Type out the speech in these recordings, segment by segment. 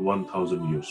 1000 years।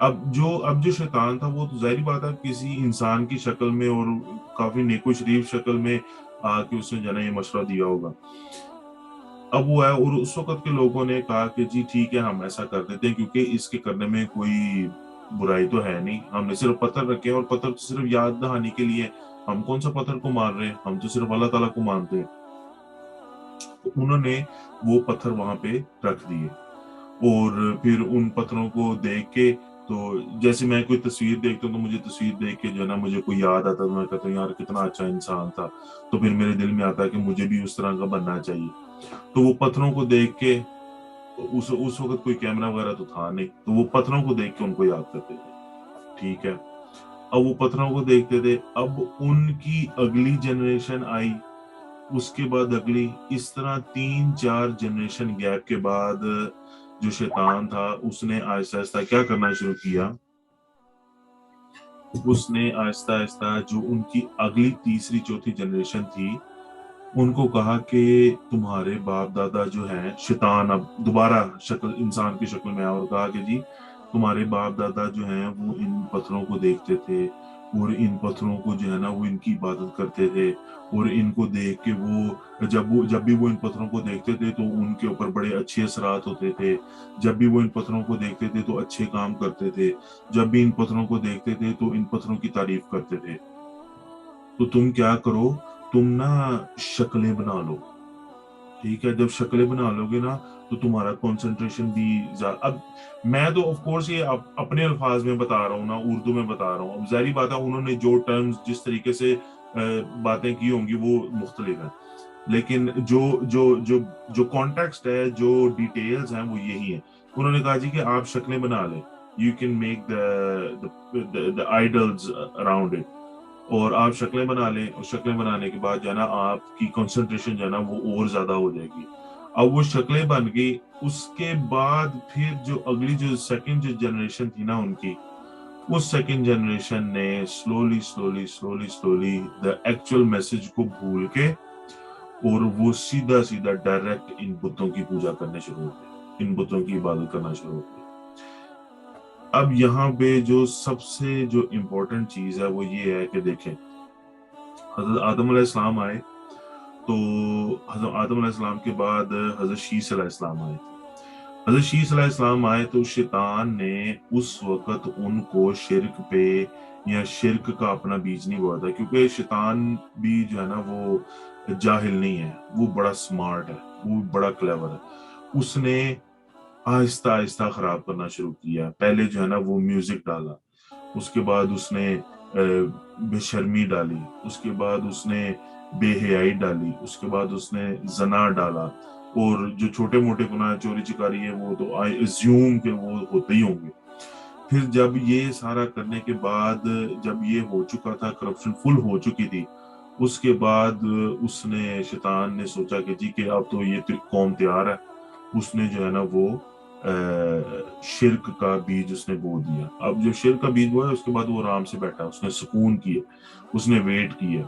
اب جو شیطان تھا وہ تو ظاہری بات ہے کسی انسان کی شکل میں اور کافی نیک و شریف شکل میں آ کے اس نے جو ہے یہ مشورہ دیا ہوگا. اب وہ ہے اور اس وقت کے لوگوں نے کہا کہ جی ٹھیک ہے ہم ایسا کر دیتے ہیں کیونکہ اس کے کرنے میں کوئی برائی تو ہے نہیں, ہم نے صرف پتھر رکھے اور پتھر تو صرف یاد دہانی کے لیے, ہم کون سا پتھر کو مار رہے ہیں, ہم تو صرف اللہ تعالیٰ کو مانتے ہیں. تو انہوں نے وہ پتھر وہاں پہ رکھ دیے اور پھر ان پتھروں کو دیکھ کے, تو جیسے میں کوئی تصویر دیکھتا ہوں تو مجھے تصویر دیکھ کے جو ہے نا مجھے کوئی یاد آتا ہے, تو میں کہتا ہوں یار کتنا اچھا انسان تھا, تو پھر میرے دل میں آتا ہے کہ مجھے بھی اس طرح کا بننا چاہیے. تو وہ پتھروں کو دیکھ کے, اس وقت کوئی کیمرہ وغیرہ تو تھا نہیں, تو وہ پتھروں کو دیکھ کے ان کو یاد کرتے تھے. ٹھیک ہے, اب وہ پتھروں کو دیکھتے تھے, اب ان کی اگلی جنریشن آئی, اس کے بعد اگلی, اس طرح 3-4 جنریشن گیپ کے بعد جو شیطان تھا اس نے آہستہ آہستہ کیا کرنا شروع کیا, اس نے آہستہ آہستہ جو ان کی اگلی تیسری چوتھی جنریشن تھی ان کو کہا کہ تمہارے باپ دادا جو ہیں, شیطان اب دوبارہ شکل انسان کی شکل میں آیا اور کہا کہ جی تمہارے باپ دادا جو ہیں وہ ان پتھروں کو دیکھتے تھے اور ان پتھروں کو جو ہے نا وہ ان کی عبادت کرتے تھے, اور ان کو دیکھ کے وہ جب بھی وہ ان پتھروں کو دیکھتے تھے تو ان کے اوپر بڑے اچھے اثرات ہوتے تھے, جب بھی وہ ان پتھروں کو دیکھتے تھے تو اچھے کام کرتے تھے, جب بھی ان پتھروں کو دیکھتے تھے تو ان پتھروں کی تعریف کرتے تھے. تو تم کیا کرو, تم نا شکلیں بنا لو. ٹھیک ہے, جب شکلیں بنا لو گے نا تو تمہارا کنسنٹریشن بھی اب میں تو آف کورس یہ اپنے الفاظ میں بتا رہا ہوں نا, اردو میں بتا رہا ہوں. اب ظاہری بات ہے انہوں نے جو ٹرمز جس طریقے سے باتیں کی ہوں گی وہ مختلف ہیں, لیکن جو کانٹیکسٹ ہے, جو ڈیٹیلز ہیں وہ یہی ہیں. انہوں نے کہا جی کہ آپ شکلیں بنا لیں, you can make the idols around it, اور آپ شکلیں بنا لیں, اور شکلیں بنانے کے بعد جو ہے نا آپ کی کنسنٹریشن جو ہے نا وہ اور زیادہ ہو جائے گی. اب وہ شکلیں بن گئی, اس کے بعد پھر جو اگلی جو سیکنڈ جو جنریشن تھی نا ان کی, اس سیکنڈ جنریشن نے سلولی دا ایکچوئل میسج کو بھول کے اور وہ سیدھا ڈائریکٹ ان بتوں کی پوجا کرنے شروع ہو گئے, ان بتوں کی عبادت کرنا شروع ہو گئے. اب یہاں پہ جو سب سے جو امپورٹنٹ چیز ہے وہ یہ ہے کہ دیکھیں حضرت آدم علیہ السلام آئے, تو حضرت آدم علیہ السلام کے بعد حضرت شیس علیہ السلام آئے. حضرت شیس علیہ السلام آئے تو شیطان نے اس وقت ان کو شرک پہ یا شرک کا اپنا بیج نہیں بویا تھا, کیونکہ شیطان بھی جو ہے نا وہ جاہل نہیں ہے, وہ بڑا سمارٹ ہے, وہ بڑا کلیور ہے. اس نے آہستہ آہستہ خراب کرنا شروع کیا. پہلے جو ہے نا وہ میوزک ڈالا, اس کے بعد اس نے بے شرمی ڈالی, اس کے بعد اس نے بے حیائی ڈالی, اس کے بعد اس نے زنا ڈالا, اور جو چھوٹے موٹے گناہ چوری چکاری ہے وہ تو آئی ایزیوم کہ وہ ہوتے ہی ہوں گے. پھر جب یہ سارا کرنے کے بعد جب یہ ہو چکا تھا, کرپشن فل ہو چکی تھی, اس کے بعد اس نے شیطان نے سوچا کہ جی کہ اب تو یہ قوم تیار ہے. اس نے جو ہے نا وہ شرک کا بیج اس نے بو دیا. اب جو شرک کا بیج بویا اس کے بعد وہ آرام سے بیٹھا, اس نے سکون کیا, اس نے ویٹ کیا,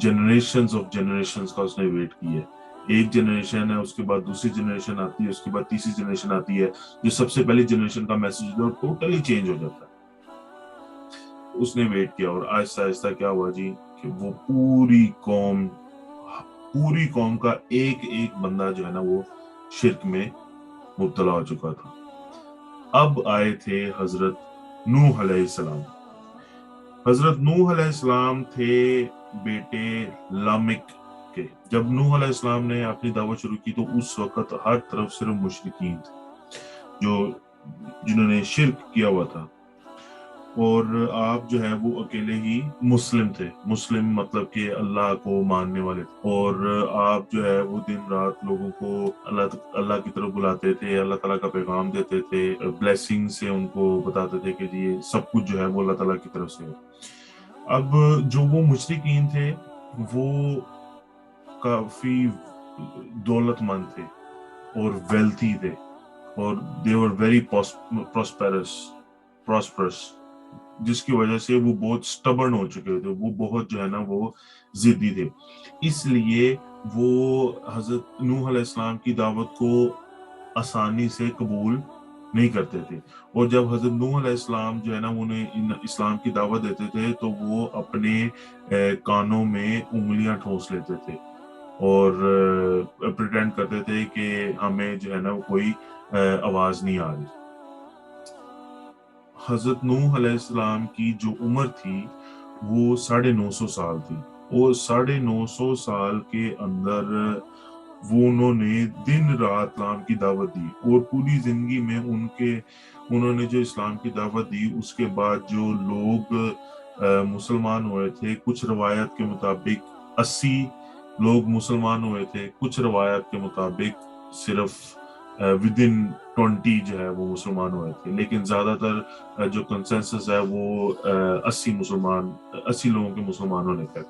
جنریشنز آف جنریشنز کا اس نے ویٹ کیا. ایک جنریشن ہے, اس کے بعد دوسری جنریشن آتی ہے, اس کے بعد تیسری جنریشن آتی ہے, جو سب سے پہلی جنریشن کا میسج ٹوٹلی چینج ہو جاتا ہے. اس نے ویٹ کیا اور آہستہ آہستہ کیا ہوا جی کہ وہ پوری قوم کا ایک بندہ جو ہے نا وہ شرک میں مبتلا ہو چکا تھا. اب آئے تھے حضرت نوح علیہ السلام. حضرت نوح علیہ السلام تھے بیٹے لامک کے. جب نوح علیہ السلام نے اپنی دعوت شروع کی تو اس وقت ہر طرف صرف مشرکین تھے جنہوں نے شرک کیا ہوا تھا, اور آپ جو ہے وہ اکیلے ہی مسلم تھے. مسلم مطلب کہ اللہ کو ماننے والے تھے, اور آپ جو ہے وہ دن رات لوگوں کو اللہ کی طرف بلاتے تھے, اللہ تعالیٰ کا پیغام دیتے تھے, بلیسنگ سے ان کو بتاتے تھے کہ یہ سب کچھ جو ہے وہ اللہ تعالیٰ کی طرف سے ہے. اب جو وہ مشرکین تھے وہ کافی دولت مند تھے اور ویلتھی تھے, اور they were very prosperous, جس کی وجہ سے وہ بہت سٹبرن ہو چکے تھے, وہ بہت جو ہے نا وہ ضدی تھے. اس لیے وہ حضرت نوح علیہ السلام کی دعوت کو آسانی سے قبول نہیں کرتے تھے. اور جب حضرت نوح علیہ السلام جو ہے نا انہیں اسلام کی دعوت دیتے تھے تو وہ اپنے کانوں میں انگلیاں ٹھونس لیتے تھے اور پریٹینڈ کرتے تھے کہ ہمیں جو ہے نا کوئی آواز نہیں آ رہی. حضرت نوح علیہ السلام کی جو عمر تھی وہ 950 سال تھی, اور 950 سال کے اندر وہ انہوں نے دن رات اسلام کی دعوت دی, اور پوری زندگی میں انہوں نے جو اسلام کی دعوت دی اس کے بعد جو لوگ مسلمان ہوئے تھے, کچھ روایت کے مطابق 80 لوگ مسلمان ہوئے تھے, کچھ روایت کے مطابق صرف ود ان 20 جو ہے وہ مسلمان ہوئے تھے, لیکن زیادہ تر جو کنسنسس ہے وہ 80 لوگوں کے مسلمان ہونے کا.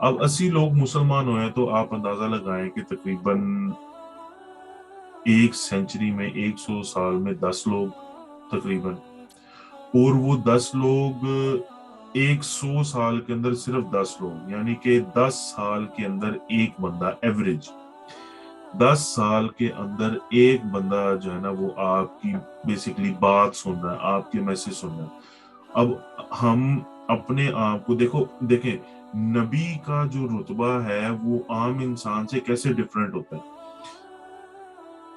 اب 80 لوگ مسلمان ہوئے تو آپ اندازہ لگائیں کہ تقریباً ایک سینچری میں 100 سال میں 10 لوگ تقریباً, اور وہ 10 لوگ 100 سال کے اندر صرف 10 لوگ, یعنی کہ 10 سال کے اندر ایک بندہ ایوریج 10 سال کے اندر ایک بندہ جو ہے نا وہ آپ کی بیسیکلی بات سن رہا ہے, آپ کے میسج سن رہا ہے. اب ہم اپنے آپ کو دیکھیں نبی کا جو رتبہ ہے وہ عام انسان سے کیسے ڈیفرنٹ ہوتا ہے.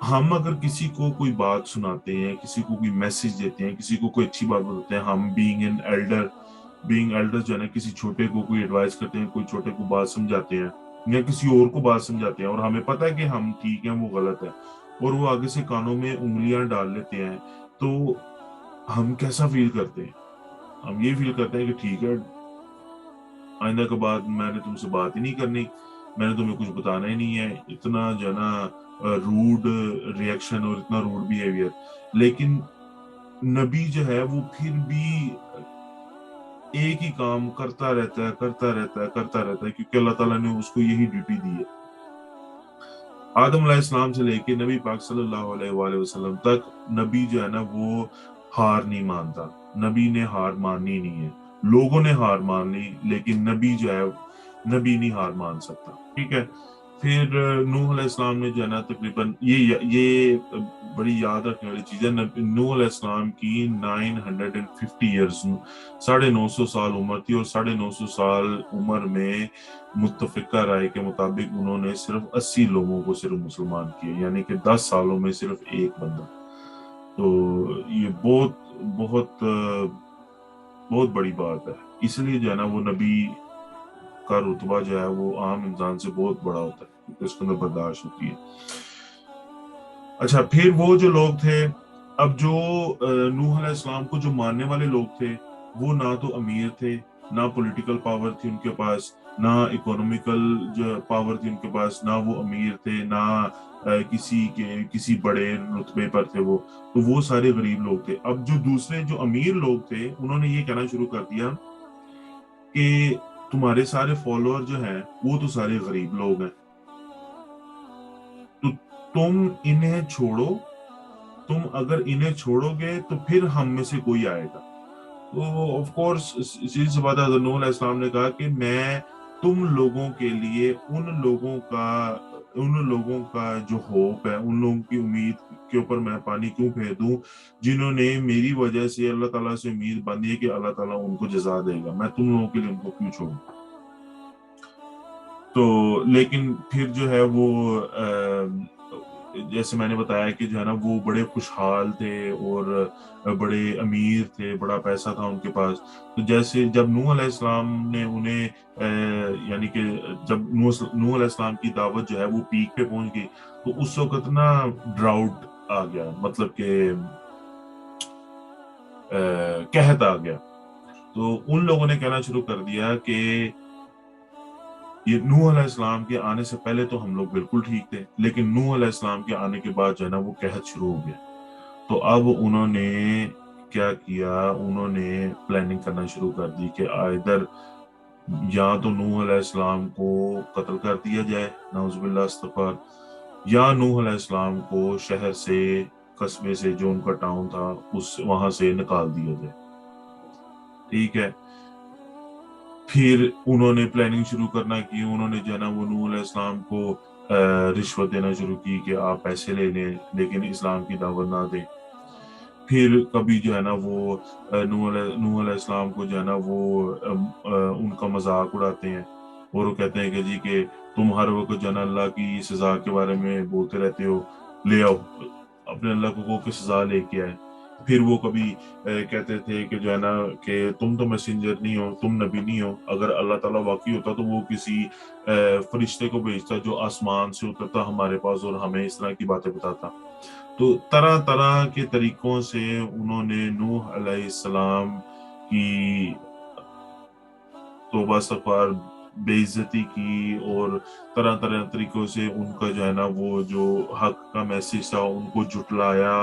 ہم اگر کسی کو کوئی بات سناتے ہیں, کسی کو کوئی میسج دیتے ہیں, کسی کو کوئی اچھی بات بتاتے ہیں, ہم بینگ ایلڈر جو ہے نا کسی چھوٹے کو کوئی ایڈوائز کرتے ہیں, کوئی چھوٹے کو بات سمجھاتے ہیں یا کسی اور کو بات سمجھاتے ہیں, اور ہمیں پتہ ہے کہ ہم ٹھیک ہیں وہ غلط ہے, اور وہ آگے سے کانوں میں انگلیاں ڈال لیتے ہیں, تو ہم کیسا فیل کرتے ہیں؟ ہم یہ فیل کرتے ہیں کہ ٹھیک ہے, آئندہ کے بعد میں نے تم سے بات ہی نہیں کرنی, میں نے تمہیں کچھ بتانا ہی نہیں ہے. اتنا جو ہے نا روڈ ریئیکشن اور اتنا روڈ بیہیویئر. لیکن نبی جو ہے وہ پھر بھی ایک ہی کام کرتا رہتا ہے کیونکہ اللہ تعالیٰ نے اس کو یہی ڈیوٹی دی ہے. آدم علیہ السلام سے لے کے نبی پاک صلی اللہ علیہ وآلہ وسلم تک نبی جو ہے نا وہ ہار نہیں مانتا, نبی نے ہار ماننی نہیں ہے. لوگوں نے ہار مان لی لیکن نبی جو ہے نبی نہیں ہار مان سکتا. ٹھیک ہے. پھر نوح علیہ السلام نے جو ہے نا تقریباً یہ بڑی یاد رکھنے والی چیز ہے, نوح علیہ السلام کی 950 ایئرز 950 سال عمر تھی, اور 950 سال عمر میں متفقہ رائے کے مطابق انہوں نے صرف 80 لوگوں کو صرف مسلمان کیے, یعنی کہ 10 سالوں میں صرف ایک بندہ. تو یہ بہت بڑی بات ہے. اس لیے جو ہے نا وہ نبی کا رتبہ جو ہے وہ عام انسان سے بہت بڑا ہوتا ہے کیونکہ اس کے اندر برداشت ہوتی ہے. اچھا, پھر وہ جو لوگ تھے, اب جو نوح علیہ السلام کو جو ماننے والے لوگ تھے وہ نہ تو امیر تھے, نہ پولیٹیکل پاور تھی ان کے پاس, نہ اکونومیکل جو پاور تھی ان کے پاس, نہ وہ امیر تھے, نہ کسی بڑے رتبے پر تھے وہ, تو وہ سارے غریب لوگ تھے. اب جو دوسرے جو امیر لوگ تھے انہوں نے یہ کہنا شروع کر دیا کہ تمہارے سارے فالوور جو ہیں وہ تو سارے غریب لوگ ہیں, تو تم انہیں چھوڑو, تم اگر انہیں چھوڑو گے تو پھر ہم میں سے کوئی آئے گا. تو آف کورس سیدھی سی بات ہے, حضرت نوح علیہ السلام نے کہا کہ میں تم لوگوں کے لیے ان لوگوں کا جو ہوپ ہے, ان لوگوں کی امید کے اوپر میں پانی کیوں پھیر دوں جنہوں نے میری وجہ سے اللہ تعالیٰ سے امید باندھی ہے کہ اللہ تعالیٰ ان کو جزا دے گا, میں تم لوگوں کے لیے ان کو کیوں چھوڑوں. تو لیکن پھر جو ہے وہ جیسے میں نے بتایا کہ جو ہے نا وہ بڑے خوشحال تھے اور بڑے امیر تھے, بڑا پیسہ تھا ان کے پاس. تو جیسے جب نوح علیہ السلام نے انہیں یعنی کہ جب نوح علیہ السلام کی دعوت جو ہے وہ پیک پہ پہنچ گئی تو اس وقت نا ڈراؤٹ آ گیا, مطلب کہ قحط آ گیا. تو ان لوگوں نے کہنا شروع کر دیا کہ یہ نوح علیہ السلام کے آنے سے پہلے تو ہم لوگ بالکل ٹھیک تھے, لیکن نوح علیہ السلام کے آنے کے بعد جو ہے نا وہ قحط شروع ہو گیا. تو اب انہوں نے کیا کیا, انہوں نے پلاننگ کرنا شروع کر دی کہ ادھر یا تو نوح علیہ السلام کو قتل کر دیا جائے, نعوذ باللہ استغفار, یا نوح علیہ السلام کو شہر سے, قصبے سے جو ان کا ٹاؤن تھا وہاں سے نکال دیا جائے. ٹھیک ہے. پھر انہوں نے پلاننگ شروع کرنا کی, انہوں نے جو ہے نا وہ نوح علیہ السلام کو رشوت دینا شروع کی کہ آپ پیسے لے لیں لیکن اسلام کی دعوت نہ دیں. پھر کبھی جو ہے نا وہ نوح علیہ السلام کو جو ہے نا وہ ان کا مذاق اڑاتے ہیں اور وہ کہتے ہیں کہ جی کہ تم ہر وقت جو ہے نا اللہ کی سزا کے بارے میں بولتے رہتے ہو، لے آؤ اپنے اللہ کو کہ سزا لے کے آئے۔ پھر وہ کبھی کہتے تھے کہ جو ہے نا کہ تم تو میسنجر نہیں ہو، تم نبی نہیں ہو، اگر اللہ تعالیٰ واقعی ہوتا تو وہ کسی فرشتے کو بھیجتا جو آسمان سے اترتا ہمارے پاس اور ہمیں اس طرح کی باتیں بتاتا۔ تو طرح طرح کے طریقوں سے انہوں نے نوح علیہ السلام کی توبہ استغفار، بے عزتی کی، اور طرح طرح طریقوں سے ان کا جو ہے نا وہ جو حق کا میسج تھا ان کو جھٹلایا،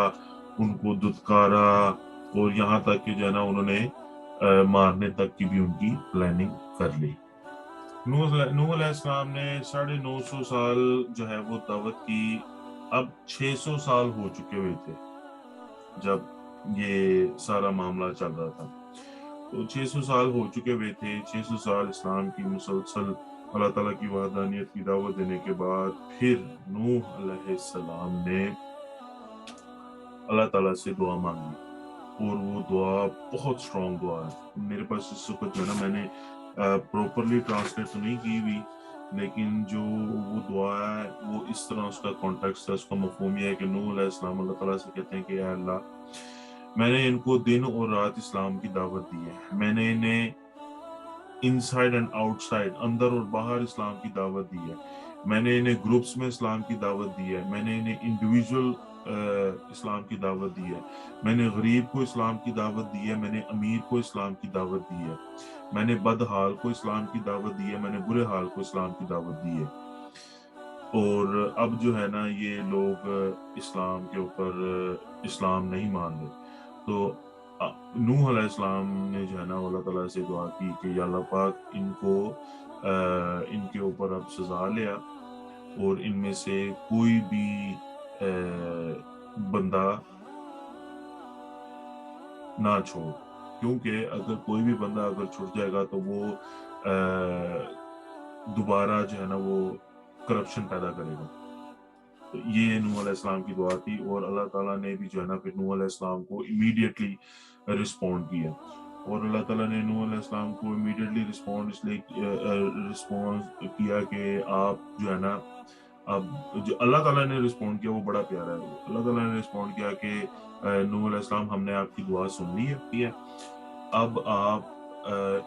ان کو دھتکارا، اور یہاں تک کہ جو ہے نا انہوں نے مارنے تک کی بھی ان کی پلاننگ کر لی۔ نوح علیہ السلام نے 950 سال جو ہے وہ دعوت کی۔ اب 600 سال ہو چکے ہوئے تھے جب یہ سارا معاملہ چل رہا تھا، تو 600 سال ہو چکے ہوئے تھے۔ 600 سال اسلام کی مسلسل اللہ تعالیٰ کی وحدانیت کی دعوت دینے کے بعد پھر نوح علیہ السلام نے اللہ تعالیٰ سے دعا مانگی، اور وہ دعا بہت سٹرونگ دعا ہے۔ میرے پاس اس وقت جو ہے نا میں نے پروپرلی ٹرانسلیٹ تو نہیں کی ہوئی، لیکن جو وہ دعا ہے وہ اس طرح اس کا کانٹیکسٹ ہے، اس کا مفہوم یہ ہے کہ نوح علیہ السلام اللہ تعالیٰ سے کہتے ہیں کہ اے اللہ، میں نے ان کو دن اور رات اسلام کی دعوت دی ہے، میں نے انہیں انسائیڈ اینڈ آؤٹ سائڈ، اندر اور باہر اسلام کی دعوت دی ہے، میں نے انہیں گروپس میں اسلام کی دعوت دی ہے، میں نے انہیں انڈیویجول اسلام کی دعوت دی ہے، میں نے غریب کو اسلام کی دعوت دی ہے، میں نے امیر کو اسلام کی دعوت دی ہے، میں نے بد حال کو اسلام کی دعوت دی ہے، میں نے برے حال کو اسلام کی دعوت دی ہے۔ اور اب جو ہے نا یہ لوگ اسلام کے اوپر اسلام نہیں مان رہے، تو نوح علیہ السلام نے جو ہے نا اللہ تعالیٰ سے دعا کی کہ یا اللہ پاک ان کو ان کے اوپر اب سزا لیا، اور ان میں سے کوئی بھی بندہ نہ چھوڑ، کیونکہ اگر کوئی بھی بندہ اگر چھوٹ جائے گا تو وہ دوبارہ جو ہے نا وہ کرپشن پیدا کرے گا۔ تو یہ نوح علیہ السلام کی دعا تھی، اور اللہ تعالیٰ نے بھی جو ہے نا پھر نوح علیہ السلام کو امیڈیٹلی رسپونڈ کیا، اور اللہ تعالیٰ نے نوح علیہ السلام کو امیڈیٹلی رسپونڈ اس لیے رسپونس کیا کہ آپ جو ہے نا، اب جو اللہ تعالیٰ نے رسپونڈ کیا وہ بڑا پیارا ہے۔ اللہ تعالیٰ نے رسپونڈ کیا کہ نوح علیہ السلام ہم نے آپ کی دعا سن لی ہے، اب آپ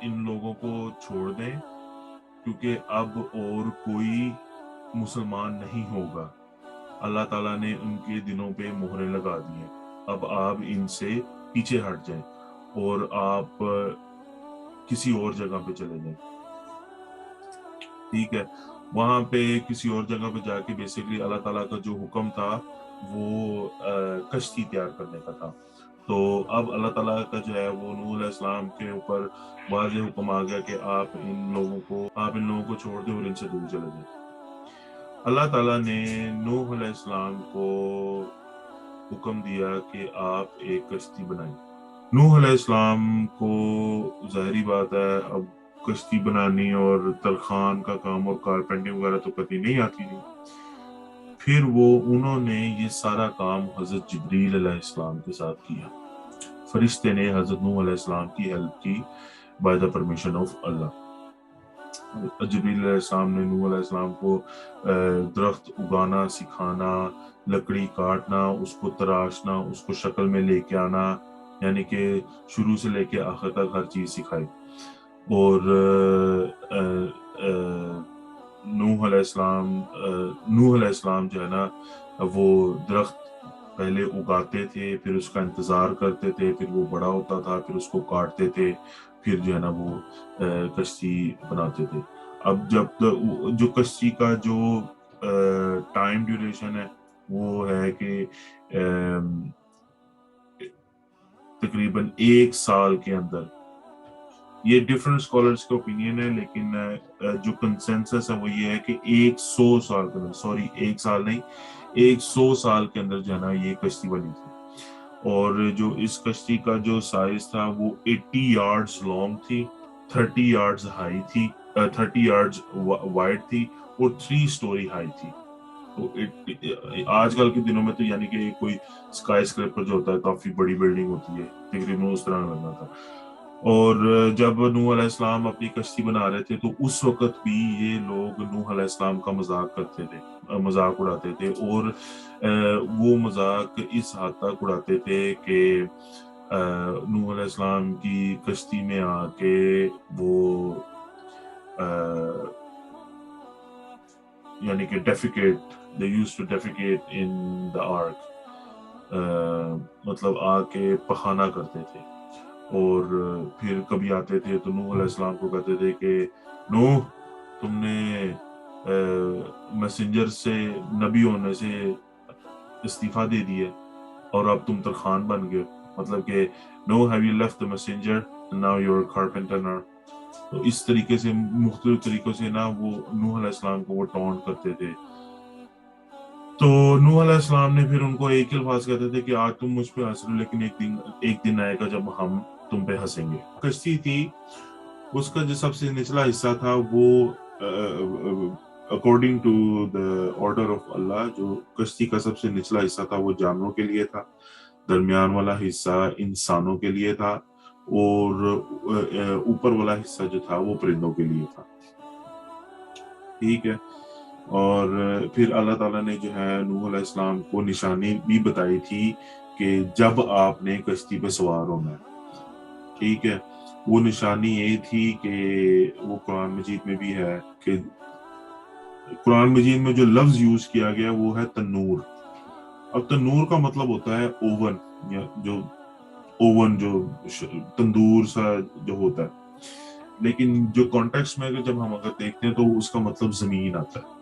ان لوگوں کو چھوڑ دیں، کیونکہ اب اور کوئی مسلمان نہیں ہوگا، اللہ تعالیٰ نے ان کے دنوں پہ مہریں لگا دی ہیں، اب آپ ان سے پیچھے ہٹ جائیں اور آپ کسی اور جگہ پہ چلے جائیں۔ ٹھیک ہے، وہاں پہ کسی اور جگہ پہ جا کے بیسیکلی اللہ تعالیٰ کا جو حکم تھا وہ کشتی تیار کرنے کا تھا، تو اب اللہ تعالیٰ کا جو ہے وہ نوح علیہ السلام کے اوپر واضح حکم آ گیا کہ آپ ان لوگوں کو چھوڑ دیں اور ان سے دور چلے جائیں۔ اللہ تعالیٰ نے نوح علیہ السلام کو حکم دیا کہ آپ ایک کشتی بنائیں۔ نوح علیہ السلام کو ظاہری بات ہے اب کشتی بنانی اور ترخان کا کام اور کارپینٹنگ وغیرہ تو کبھی نہیں آتی تھی، پھر انہوں نے یہ سارا کام حضرت جبریل علیہ السلام کے ساتھ کیا۔ فرشتے نے حضرت نوح علیہ السلام کی ہیلپ کی بائی دا پرمیشن آف اللہ۔ جبریل علیہ السلام نے نوح علیہ السلام کو درخت اگانا سکھانا، لکڑی کاٹنا، اس کو تراشنا، اس کو شکل میں لے کے آنا، یعنی کہ شروع سے لے کے آخر تک ہر چیز سکھائی۔ اور نوح علیہ السلام جو ہے نا وہ درخت پہلے اگاتے تھے، پھر اس کا انتظار کرتے تھے، پھر وہ بڑا ہوتا تھا، پھر اس کو کاٹتے تھے، پھر جو ہے نا وہ کشتی بناتے تھے۔ اب جب جو کشتی کا جو ٹائم ڈیوریشن ہے وہ ہے کہ تقریباً 1 سال کے اندر، یہ ڈیفرنٹ اسکالرس کا اوپینین ہے، لیکن جو کنسنسس ہے وہ یہ ہے کہ 100 سال کے اندر، سوری 1 سال نہیں، 100 سال کے اندر جو ہے نا یہ کشتی بنی تھی، اور جو اس کشتی کا جو سائز تھا وہ 80 یارڈز لانگ تھی، 30 یارڈز ہائی تھی، 30 یارڈز وائڈ تھی، اور 3 سٹوری ہائی تھی۔ تو آج کل کے دنوں میں تو یعنی کہ کوئی اسکائی اسکریپر جو ہوتا ہے کافی بڑی بلڈنگ ہوتی ہے، تقریباً اس طرح لگنا تھا. اور جب نوح علیہ السلام اپنی کشتی بنا رہے تھے تو اس وقت بھی یہ لوگ نوح علیہ السلام کا مذاق کرتے تھے، مذاق اڑاتے تھے، اور وہ مذاق اس حد تک اڑاتے تھے کہ نوح علیہ السلام کی کشتی میں آ کے وہ یعنی کہ ڈیفیکیٹ they used to defecate in the ark، مطلب آ کے پخانہ کرتے تھے. اور پھر کبھی آتے تھے تو نوح علیہ السلام کو کہتے تھے کہ نوح تم نے میسنجر سے، نبی ہونے سے استعفیٰ دے دیا اور اب تم ترخان بن گئے، مطلب کہ no have you left the messenger and now you're a carpenter now. تو اس طریقے سے مختلف طریقوں سے نا وہ نوح علیہ السلام کو وہ ٹونٹ کرتے تھے. تو نوح علیہ السلام نے پھر ان کو ایک ہی الفاظ کہتے تھے کہ آج تم مجھ پہ ہنس رہے ہو لیکن ایک دن آئے گا جب ہم تم پہ ہنسیں گے. کشتی تھی، اس کا جو سب سے نچلا حصہ تھا وہ according to the order of اللہ، جو کشتی کا سب سے نچلا حصہ تھا وہ جانوروں کے لیے تھا، درمیان والا حصہ انسانوں کے لیے تھا، اور اوپر والا حصہ جو تھا وہ پرندوں کے لیے تھا. ٹھیک ہے. اور پھر اللہ تعالیٰ نے جو ہے نوح علیہ السلام کو نشانی بھی بتائی تھی کہ جب آپ نے کشتی پہ سوار ہونا ہے. ٹھیک ہے. وہ نشانی یہ تھی کہ وہ قرآن مجید میں بھی ہے کہ قرآن مجید میں جو لفظ یوز کیا گیا وہ ہے تنور. اب تنور کا مطلب ہوتا ہے اوون، یا جو اوون جو تندور سا جو ہوتا ہے، لیکن جو کانٹیکسٹ میں جب ہم اگر دیکھتے ہیں تو اس کا مطلب زمین آتا ہے.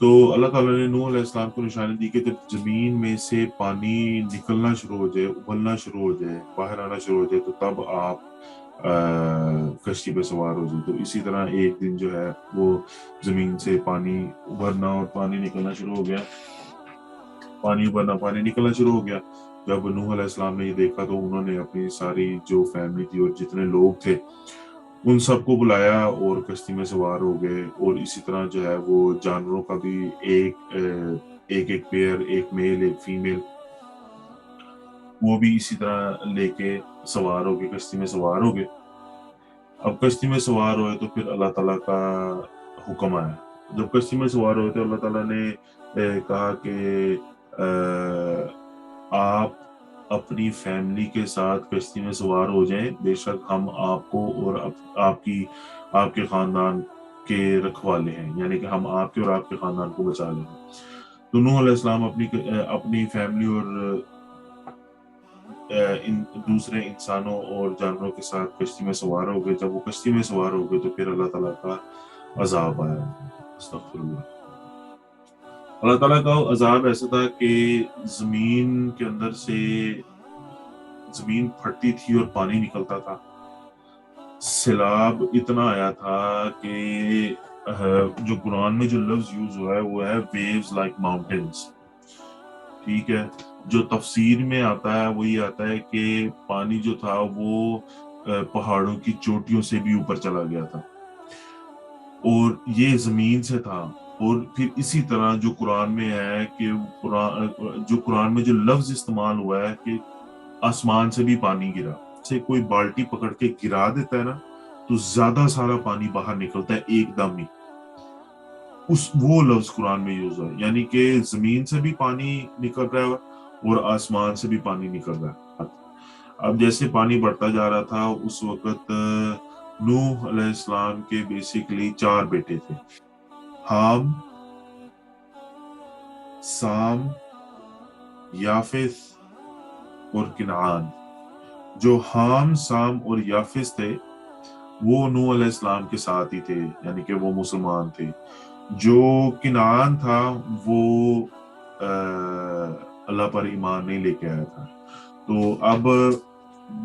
تو اللہ تعالیٰ نے نوح علیہ السلام کو نشانی دی کہ جب زمین میں سے پانی نکلنا شروع ہو جائے، ابلنا شروع ہو جائے، باہر آنا شروع ہو جائے، تو تب آپ کشتی پہ سوار ہو جائے. تو اسی طرح ایک دن جو ہے وہ زمین سے پانی ابھرنا اور پانی نکلنا شروع ہو گیا، پانی ابھرنا، پانی نکلنا شروع ہو گیا. جب نوح علیہ السلام نے یہ دیکھا تو انہوں نے اپنی ساری جو فیملی تھی اور جتنے لوگ تھے ان سب کو بلایا اور کشتی میں سوار ہو گئے. اور اسی طرح جو ہے وہ جانوروں کا بھی ایک پیئر، ایک میل ایک فیمیل، وہ بھی اسی طرح لے کے سوار ہو گئے، کشتی میں سوار ہو گئے. اب کشتی میں سوار ہوئے تو پھر اللہ تعالیٰ کا حکم آیا. جب کشتی میں سوار ہوئے تو اللہ تعالیٰ نے کہا کہ آپ اپنی فیملی کے ساتھ کشتی میں سوار ہو جائیں، بے شک ہم آپ کو اور آپ کے خاندان کے رکھوالے ہیں، یعنی کہ ہم آپ کے اور آپ کے خاندان کو بچا لیں گے. تو نوح علیہ السلام اپنی فیملی اور دوسرے انسانوں اور جانوروں کے ساتھ کشتی میں سوار ہو گئے. جب وہ کشتی میں سوار ہو گئے تو پھر اللہ تعالیٰ کا عذاب آیا. استغفر اللہ. اللہ تعالیٰ کا عذاب ایسا تھا کہ زمین کے اندر سے زمین پھٹتی تھی اور پانی نکلتا تھا. سیلاب اتنا آیا تھا کہ جو قرآن میں جو لفظ یوز ہوا ہے وہ ہے waves like mountains. ٹھیک ہے. جو تفسیر میں آتا ہے وہ یہ آتا ہے کہ پانی جو تھا وہ پہاڑوں کی چوٹیوں سے بھی اوپر چلا گیا تھا اور یہ زمین سے تھا. اور پھر اسی طرح جو قرآن میں ہے کہ جو قرآن میں جو لفظ استعمال ہوا ہے کہ آسمان سے بھی پانی گرا، سے کوئی بالٹی پکڑ کے گرا دیتا ہے نا تو زیادہ سارا پانی باہر نکلتا ہے ایک دم ہی. وہ لفظ قرآن میں یوز ہوا ہے، یعنی کہ زمین سے بھی پانی نکل رہا ہے اور آسمان سے بھی پانی نکل رہا ہے. اب جیسے پانی بڑھتا جا رہا تھا اس وقت نوح علیہ السلام کے بیسیکلی 4 بیٹے تھے، حام، سام، یافث اور کنعان. جو حام، سام اور یافث تھے وہ نوح علیہ السلام کے ساتھ ہی تھے، یعنی کہ وہ مسلمان تھے. جو کنعان تھا وہ اللہ پر ایمان نہیں لے کے آیا تھا. تو اب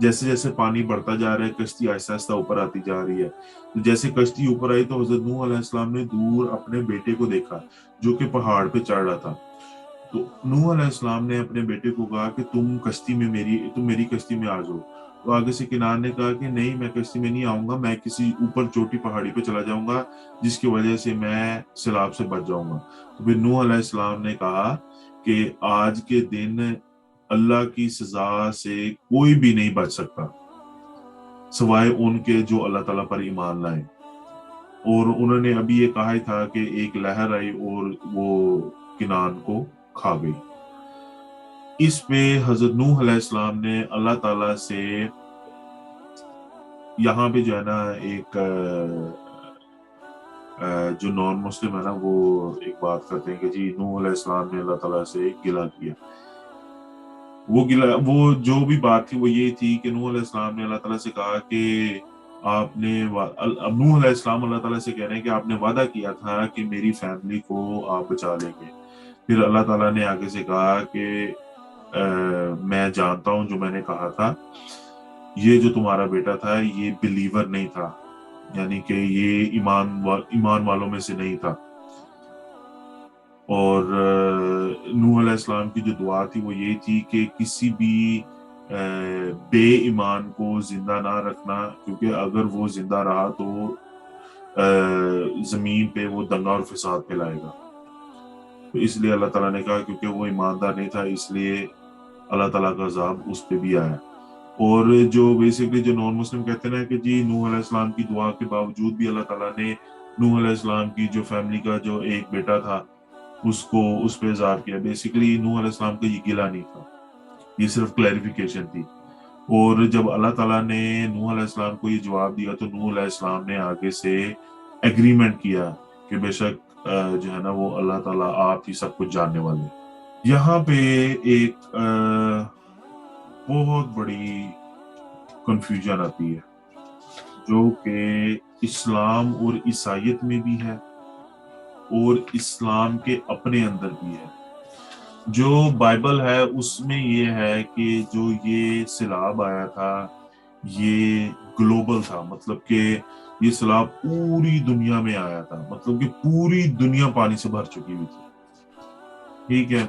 جیسے جیسے پانی بڑھتا جا رہا ہے کشتی آہستہ آہستہ اوپر آتی جا رہی ہے. تو جیسے کشتی اوپر آئی تو حضرت نوح علیہ السلام نے دور اپنے بیٹے کو دیکھا جو کہ پہاڑ پہ چڑھ رہا تھا. تو نوح علیہ السلام نے اپنے بیٹے کو کہا کہ تم میری کشتی میں آ جاؤ. تو آگے سے کنان نے کہا کہ نہیں، میں کشتی میں نہیں آؤں گا، میں کسی اوپر چوٹی پہاڑی پہ چلا جاؤں گا جس کی وجہ سے میں سیلاب سے بچ جاؤں گا۔ تو پھر نوح علیہ السلام نے کہا کہ آج کے دن اللہ کی سزا سے کوئی بھی نہیں بچ سکتا سوائے ان کے جو اللہ تعالیٰ پر ایمان لائے۔ اور انہوں نے ابھی یہ کہا ہی تھا کہ ایک لہر آئی اور وہ کنان کو کھا گئی۔ اس پہ حضرت نوح علیہ السلام نے اللہ تعالیٰ سے یہاں پہ جو ہے نا ایک جو نان مسلم ہے نا وہ ایک بات کرتے ہیں کہ جی نوح علیہ السلام نے اللہ تعالیٰ سے گلہ کیا۔ وہ جو بھی بات تھی وہ یہ تھی کہ نوح علیہ السلام نے اللہ تعالیٰ سے کہا کہ آپ نے نوح علیہ السلام اللہ تعالیٰ سے کہہ رہے ہیں کہ آپ نے وعدہ کیا تھا کہ میری فیملی کو آپ بچا لیں گے۔ پھر اللہ تعالیٰ نے آگے سے کہا کہ میں جانتا ہوں جو میں نے کہا تھا، یہ جو تمہارا بیٹا تھا یہ بلیور نہیں تھا، یعنی کہ یہ ایمان والوں میں سے نہیں تھا۔ اور نوح علیہ السلام کی جو دعا تھی وہ یہ تھی کہ کسی بھی بے ایمان کو زندہ نہ رکھنا، کیونکہ اگر وہ زندہ رہا تو زمین پہ وہ دنگا اور فساد پھیلائے گا۔ تو اس لیے اللہ تعالیٰ نے کہا کیونکہ وہ ایماندار نہیں تھا اس لیے اللہ تعالیٰ کا عذاب اس پہ بھی آیا۔ اور جو بیسیکلی جو نان مسلم کہتے ہیں کہ جی نوح علیہ السلام کی دعا کے باوجود بھی اللہ تعالیٰ نے نوح علیہ السلام کی جو فیملی کا جو ایک بیٹا تھا اس کو اس پہ عذاب کیا۔ بیسیکلی نوح علیہ السلام کا یہ گلہ نہیں تھا، یہ صرف کلیریفیکیشن تھی۔ اور جب اللہ تعالیٰ نے نوح علیہ السلام کو یہ جواب دیا تو نوح علیہ السلام نے آگے سے ایگریمنٹ کیا کہ بے شک جو ہے نا وہ اللہ تعالیٰ آپ ہی سب کچھ جاننے والے۔ یہاں پہ ایک بہت بڑی کنفیوژن آتی ہے جو کہ اسلام اور عیسائیت میں بھی ہے اور اسلام کے اپنے اندر بھی ہے۔ جو بائبل ہے اس میں یہ ہے کہ جو یہ سیلاب آیا تھا یہ گلوبل تھا، مطلب کہ یہ سیلاب پوری دنیا میں آیا تھا، مطلب کہ پوری دنیا پانی سے بھر چکی ہوئی تھی، ٹھیک ہے۔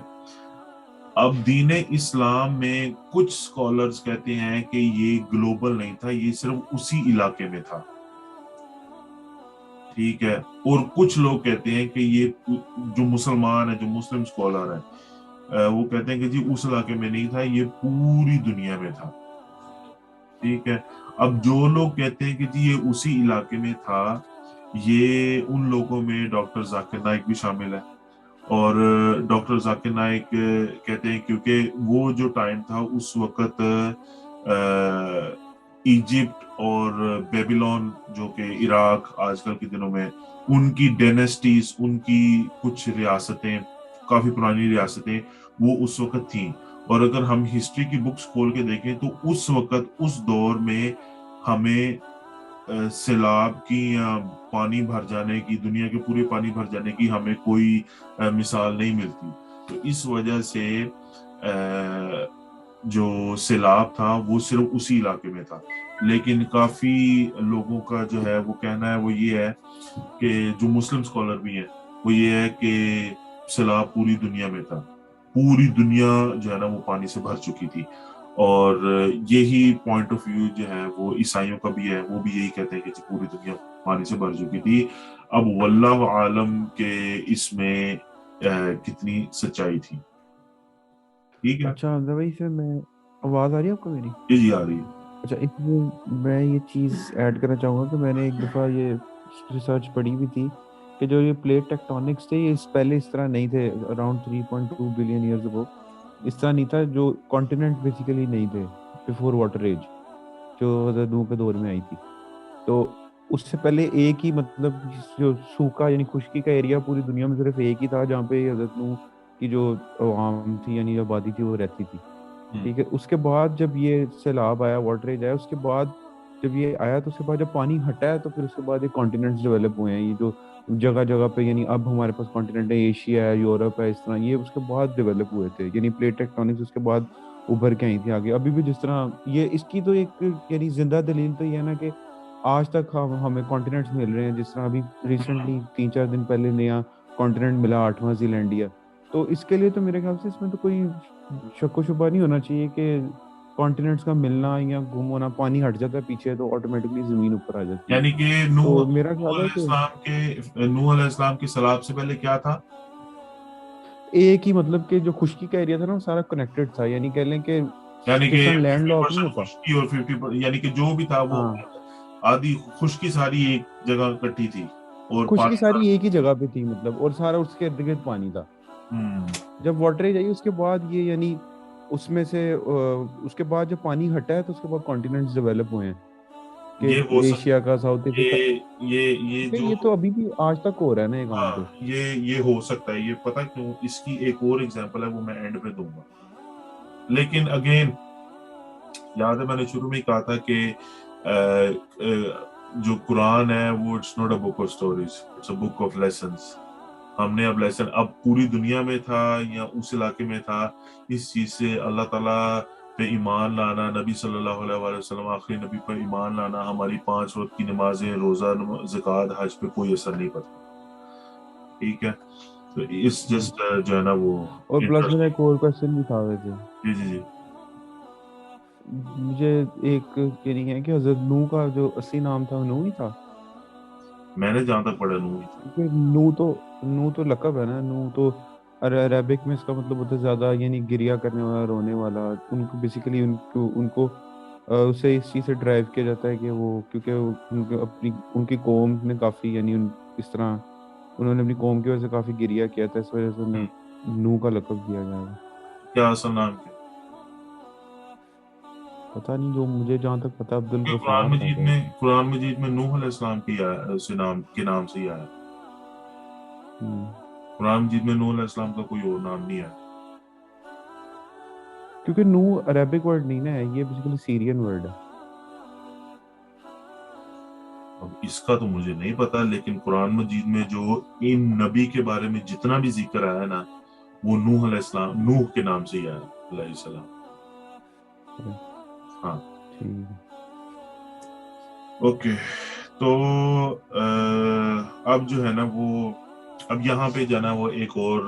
اب دین اسلام میں کچھ سکولرز کہتے ہیں کہ یہ گلوبل نہیں تھا، یہ صرف اسی علاقے میں تھا، ٹھیک ہے۔ اور کچھ لوگ کہتے ہیں کہ یہ جو مسلمان ہیں، جو مسلم سکولر ہیں، وہ کہتے ہیں کہ جی اس علاقے میں نہیں تھا، یہ پوری دنیا میں تھا، ٹھیک ہے۔ اب جو لوگ کہتے ہیں کہ جی یہ اسی علاقے میں تھا، یہ ان لوگوں میں ڈاکٹر ذاکر نائک بھی شامل ہے۔ اور ڈاکٹر ذاکر نائک کہتے ہیں کیونکہ وہ جو ٹائم تھا اس وقت ایجپٹ اور بیبیلون جو کہ عراق آج کل کے دنوں میں، ان کی ڈینسٹیز، ان کی کچھ ریاستیں، کافی پرانی ریاستیں وہ اس وقت تھیں۔ اور اگر ہم ہسٹری کی بکس کھول کے دیکھیں تو اس وقت اس دور میں ہمیں سیلاب کی یا پانی بھر جانے کی، دنیا کے پورے پانی بھر جانے کی ہمیں کوئی مثال نہیں ملتی۔ تو اس وجہ سے جو سیلاب تھا وہ صرف اسی علاقے میں تھا۔ لیکن کافی لوگوں کا جو ہے وہ کہنا ہے وہ یہ ہے کہ جو مسلم سکولر بھی ہیں وہ یہ ہے کہ سیلاب پوری دنیا میں تھا، پوری دنیا جو ہے نا وہ پانی سے بھر چکی تھی۔ اور یہی پوائنٹ آف ویو جو ہے وہ عیسائیوں کا بھی ہے، وہ بھی یہی کہتے ہیں کہ پوری دنیا پانی سے بھر چکی تھی۔ اب واللہ عالم کہ اس میں کتنی سچائی تھی، ٹھیک ہے۔ اچھا حمزہ بھائی، سے میں آواز آ رہی ہے آپ کو میری؟ جی آ رہی ہے۔ اچھا، اس میں میں یہ چیز ایڈ کرنا چاہوں گا کہ میں نے ایک دفعہ یہ ریسرچ پڑھی بھی تھی کہ جو یہ پلیٹ ٹیکٹونکس تھے یہ پہلے اس طرح نہیں تھے، اراؤنڈ 3.2 بلین ایئرز اگو اس طرح نہیں تھا، جو کانٹیننٹ بیسیکلی نہیں تھے بیفور واٹر ایج جو حضرت نوح کے دور میں آئی تھی۔ تو اس سے پہلے ایک ہی مطلب جو سوکھا یعنی خشکی کا ایریا پوری دنیا میں صرف ایک ہی تھا جہاں پہ حضرت نوح کی جو عوام تھی یعنی آبادی تھی وہ رہتی تھی، ٹھیک ہے۔ اس کے بعد جب یہ سیلاب آیا، واٹر ایج آیا، اس کے بعد جب یہ آیا تو اس کے بعد جب پانی ہٹا ہے تو پھر اس کے بعد یہ کانٹیننٹس ڈیولپ ہوئے ہیں، یہ جو جگہ جگہ پہ یعنی اب ہمارے پاس کانٹیننٹ ہے، ایشیا ہے، یورپ ہے، اس طرح یہ اس کے بعد ڈیولپ ہوئے تھے، یعنی پلیٹ ٹیکٹونکس اس کے بعد ابھر کے آئی تھی آگے۔ ابھی بھی جس طرح یہ اس کی تو ایک یعنی زندہ دلیل تو یہ ہے نا کہ آج تک ہمیں کانٹیننٹس مل رہے ہیں، جس طرح ابھی ریسنٹلی 3-4 دن پہلے نیا کانٹیننٹ ملا 8واں زیلینڈیا۔ تو اس کے لیے تو میرے خیال سے اس میں تو کوئی شک و شبہ نہیں ہونا چاہیے کہ کانٹیننٹس کا ملنا یا گم ہونا، پانی ہٹ جاتا ہے پیچھے تو آٹومیٹکلی زمین اوپر آ جاتی ہے. یعنی کہ تو میرا خیال ہے کہ نوح علیہ السلام کی سلاب سے پہلے کیا تھا؟ ایک ہی مطلب کہ جو خشکی کا ایریا تھا نا وہ سارا کنیکٹڈ تھا، یعنی کہہ لیں کہ یعنی جس کہ طرح لینڈ لاک نہیں 50% ہوتا. خشکی اور 50%، یعنی کہ جو بھی تھا وہ ہاں آدھی خشکی ساری ایک جگہ اکٹھی تھی اور خشکی پانی ساری ایک ہی جگہ پہ تھی مطلب، اور سارا اس کے ارد گرد پانی تھا. جب واٹر ایج آئی اس کے بعد یہ یعنی اس میں سے اس کے بعد جب پانی ہٹا ہے تو اس کے بعد کانٹیننٹس ڈیولپ ہوئے ہیں کہ یہ ہو ایشیا کا، ساؤتھ ایشیا کا. یہ کیونکہ جو یہ تو ابھی بھی آج تک ہو رہا ہے نا یہ کام تو. یہ ہو سکتا ہے. یہ پتہ کیوں؟ اس کی ایک اور ایگزامپل ہے، وہ میں اینڈ پہ دوں گا. لیکن اگین یاد ہے میں نے شروع میں ہی کہا تھا کہ جو قرآن ہے وہ it's not a book of stories, it's a book of lessons. ہم نے اب لیسن اب پوری دنیا میں تھا یا اس علاقے میں تھا، اس چیز سے اللہ تعالیٰ پہ ایمان لانا، نبی صلی اللہ علیہ وآلہ وسلم آخری نبی پر ایمان لانا، ہماری 5 وقت کی نمازیں، روزہ، زکوٰۃ، حج پہ کوئی اثر نہیں پڑتا. ٹھیک ہے، تو اس جسٹ جو ہے نا وہ اور پلس میرا انٹرسٹنگ. ایک اور کوشچن بھی تھا ویسے، جی جی جی. مجھے ایک یہ نہیں ہے کہ حضرت نوح کا جو اصلی نام تھا وہ نوح ہی تھا. میں نے جہاں تک پڑھا نوح. کیونکہ نوح تو لقب ہے نا. نوح تو عربک میں اس کا مطلب ہوتا ہے زیادہ یعنی گریا کرنے والا، رونے والا. ان کو بیسیکلی ان کو اسے اس چیز سے ڈرائیو کیا جاتا ہے کہ وہ کیونکہ ان کی قوم نے کافی یعنی اس طرح انہوں نے اپنی قوم کی وجہ سے کافی گریا کیا تھا، اس وجہ سے انہیں نوح کا لقب دیا گیا ہے. کیا اصل نام کیا؟ پتہ نہیں، جو مجھے جہاں تک پتا عبد قرآن الغفار تھا مجید شاید. میں نوح علیہ السلام کے نام سے ہی آیا. قرآن مجید میں نوح علیہ السلام کا کوئی اور نام نہیں ہے. کیونکہ نوح عربک ورڈ نہیں نا ہے، یہ بیسیکلی سیرین ورڈ ہے. اب اس کا تو مجھے نہیں پتا، لیکن قرآن مجید میں جو ان نبی کے بارے میں جتنا بھی ذکر آیا نا وہ نوح علیہ السلام، نوح کے نام سے ہی آیا علیہ السلام. ہاں ٹھیک. اوکے. تو اب جو ہے نا وہ اب یہاں پہ جانا وہ ایک اور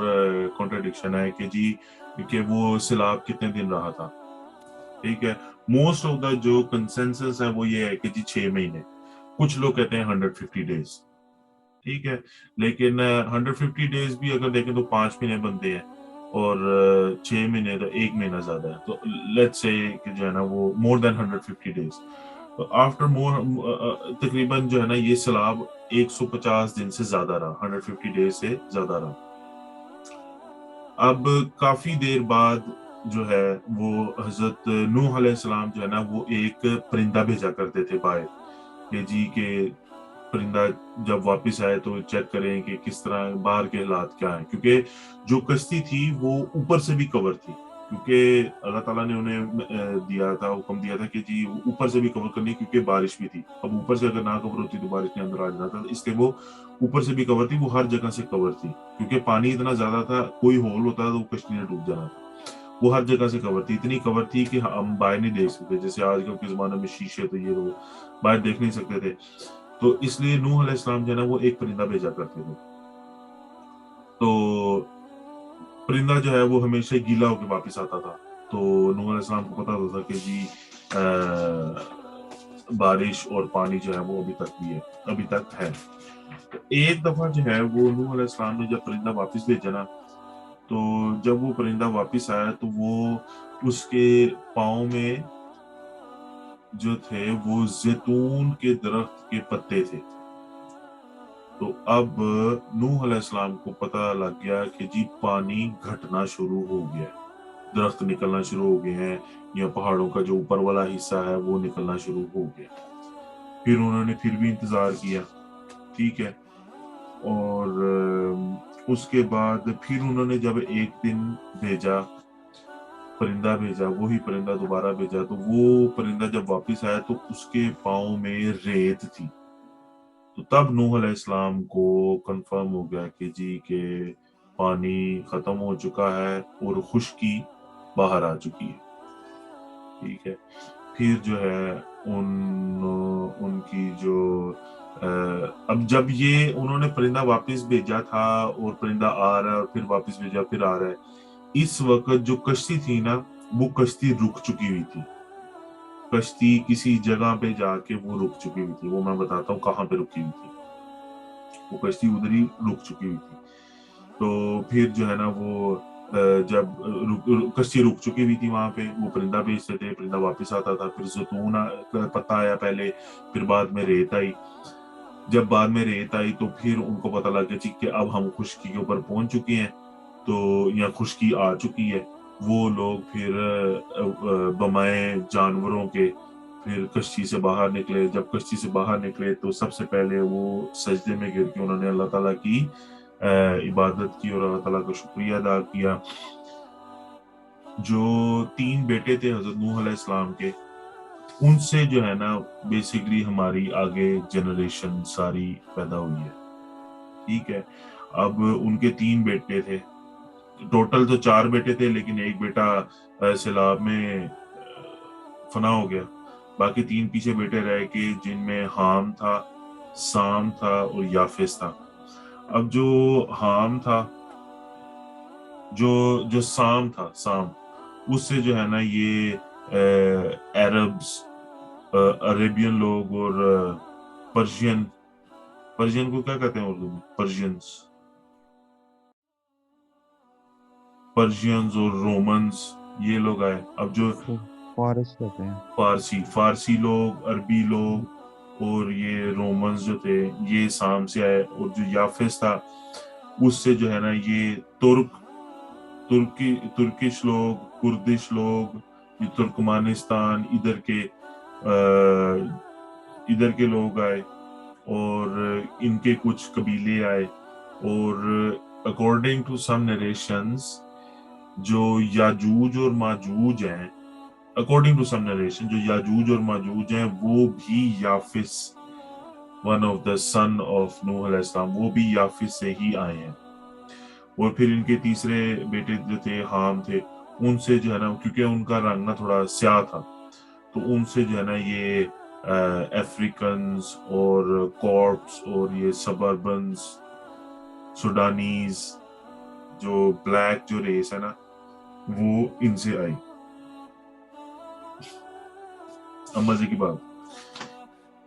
کانٹرڈکشن ہے کہ جی کہ وہ سیلاب کتنے دن رہا تھا. ٹھیک ہے، موسٹ آف دا جو کنسنسس ہے وہ یہ ہے کہ جی 6 مہینے. کچھ لوگ کہتے ہیں 150 ڈیز. ٹھیک ہے، لیکن 150 ڈیز بھی اگر دیکھیں تو 5 مہینے بنتے ہیں اور 6 مہینے تو 1 مہینہ زیادہ ہے. تو لیٹس سے کہ جو ہے نا وہ مور دین 150 ڈیز. آفٹر تقریباً جو ہے نا یہ سیلاب 150 دن سے زیادہ رہا، 150 ڈیز سے زیادہ رہا. اب کافی دیر بعد جو ہے وہ حضرت نوح علیہ السلام جو ہے نا وہ ایک پرندہ بھیجا کرتے تھے باہر کہ جی کہ پرندہ جب واپس آئے تو چیک کریں کہ کس طرح باہر کے حالات کیا ہیں، کیونکہ جو کشتی تھی وہ اوپر سے بھی کور تھی، کیونکہ اللہ تعالیٰ نے انہیں حکم دیا تھا کہ جی اوپر سے بھی کور کرنی، کیونکہ بارش بھی تھی. اب اوپر سے اگر نہ کور ہوتی تو بارش کے اندر آ جانا تھا، اس لیے وہ اوپر سے بھی کور تھی، وہ ہر جگہ سے کور تھی کیونکہ پانی اتنا زیادہ تھا، کوئی ہول ہوتا تو وہ کشتی نے ڈوب جانا تھا. وہ ہر جگہ سے کور تھی، اتنی کور تھی کہ ہم باہر نہیں دیکھ سکتے، جیسے آج کل کے زمانے میں شیشے تو یہ لوگ باہر دیکھ نہیں سکتے تھے. تو اس لیے نوح علیہ السلام جو ہے نا وہ ایک پرندہ بھیجا کرتے تھے. تو پرندہ جو ہے وہ ہمیشہ گیلا ہو کے واپس آتا تھا. تو نوح علیہ السلام کو پتا ہوتا تھا کہ جی بارش اور پانی جو ہے وہ ابھی تک ہے. تو ایک دفعہ جو ہے وہ نوح علیہ السلام نے جب پرندہ واپس بھیجا نا، تو جب وہ پرندہ واپس آیا تو وہ اس کے پاؤں میں جو تھے وہ زیتون کے درخت کے پتے تھے. تو اب نوح علیہ السلام کو پتہ لگ گیا کہ جی پانی گھٹنا شروع ہو گیا، درخت نکلنا شروع ہو گئے ہیں، یا پہاڑوں کا جو اوپر والا حصہ ہے وہ نکلنا شروع ہو گیا. پھر انہوں نے پھر بھی انتظار کیا. ٹھیک ہے، اور اس کے بعد پھر انہوں نے جب ایک دن پرندہ بھیجا، وہی پرندہ دوبارہ بھیجا، تو وہ پرندہ جب واپس آیا تو اس کے پاؤں میں ریت تھی. تو تب نوح علیہ السلام کو کنفرم ہو گیا کہ جی کہ پانی ختم ہو چکا ہے اور خشکی باہر آ چکی ہے. ٹھیک ہے، پھر جو ہے ان کی جو اب جب یہ انہوں نے پرندہ واپس بھیجا تھا اور پرندہ آ رہا ہے اور پھر واپس بھیجا پھر آ رہا ہے، اس وقت جو کشتی تھی نا وہ کشتی رک چکی ہوئی تھی. کشتی کسی جگہ پہ جا کے وہ رک چکی ہوئی تھی. وہ میں بتاتا ہوں کہاں پہ رکی ہوئی تھی. وہ کشتی ادھر ہی رک چکی ہوئی تھی. تو پھر جو ہے نا وہ جب کشتی رک چکی ہوئی تھی وہاں پہ, وہ پرندہ بھیجتے تھے, پرندہ واپس آتا تھا, پھر زیتون پتا آیا پہلے, پھر بعد میں ریت آئی. جب بعد میں ریت آئی تو پھر ان کو پتا لگ گیا کہ اب ہم خشکی کے اوپر پہنچ چکے ہیں, تو یا خشکی آ چکی ہے. وہ لوگ پھر بمائے جانوروں کے پھر کشتی سے باہر نکلے. جب کشتی سے باہر نکلے تو سب سے پہلے وہ سجدے میں گر کے انہوں نے اللہ تعالیٰ کی عبادت کی اور اللہ تعالیٰ کا شکریہ ادا کیا. جو 3 بیٹے تھے حضرت نوح علیہ السلام کے, ان سے جو ہے نا بیسیکلی ہماری آگے جنریشن ساری پیدا ہوئی ہے. ٹھیک ہے, اب ان کے 3 بیٹے تھے, ٹوٹل تو 4 بیٹے تھے, لیکن ایک بیٹا سیلاب میں فنا ہو گیا. باقی 3 پیچھے بیٹے رہ کے, جن میں حام تھا, سام تھا اور یافس تھا. اب جو حام تھا, جو سام تھا, سام اس سے جو ہے نا یہ عربز, عربین لوگ اور پرشین کو کیا کہتے ہیں اردو میں, پرشینز اور رومنز, یہ لوگ آئے. اب جو فارس کہتے ہیں, فارسی لوگ, عربی لوگ اور یہ رومنز جو تھے یہ سام سے آئے. اور جو یافس تھا اس سے جو ہے نا یہ ترکش لوگ, کردش لوگ, یہ ترکمانستان ادھر کے لوگ آئے, اور ان کے کچھ قبیلے آئے. اور اکارڈنگ ٹو سم نریشنز جو یاجوج اور ماجوج ہیں, جو یاجوج اور ماجوج ہیں وہ بھی یافس, one of the son of نوح علیہ السلام, وہ بھی یافس سے ہی آئے ہیں. اور پھر ان کے تیسرے بیٹے جو تھے حام تھے, ان سے جو ہے نا کیونکہ ان کا رنگ نا تھوڑا سیاہ تھا, تو ان سے جو ہے نا یہ افریکنز اور کارپس اور یہ سبربنز, سوڈانیز, جو بلیک جو ریس ہے نا وہ ان سے آئی. اب مزے کی بات,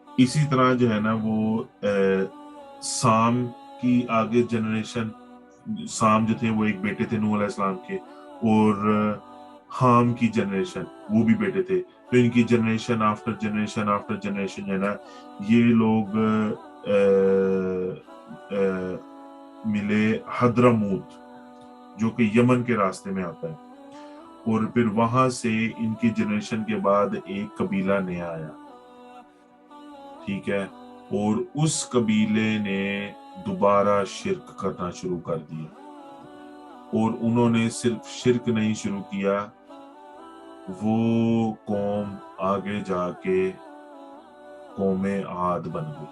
اسی طرح جو ہے نا وہ سام کی آگے جنریشن, سام جو تھے وہ ایک بیٹے تھے نوح علیہ السلام کے, اور حام کی جنریشن وہ بھی بیٹے تھے. تو ان کی جنریشن آفٹر جنریشن جو ہے نا یہ لوگ ملے حضرموت, جو کہ یمن کے راستے میں آتا ہے. اور پھر وہاں سے ان کی جنریشن کے بعد ایک قبیلہ نیا آیا. ٹھیک ہے, اور اس قبیلے نے دوبارہ شرک کرنا شروع کر دیا. اور انہوں نے صرف شرک نہیں شروع کیا, وہ قوم آگے جا کے قوم عاد بن گئی.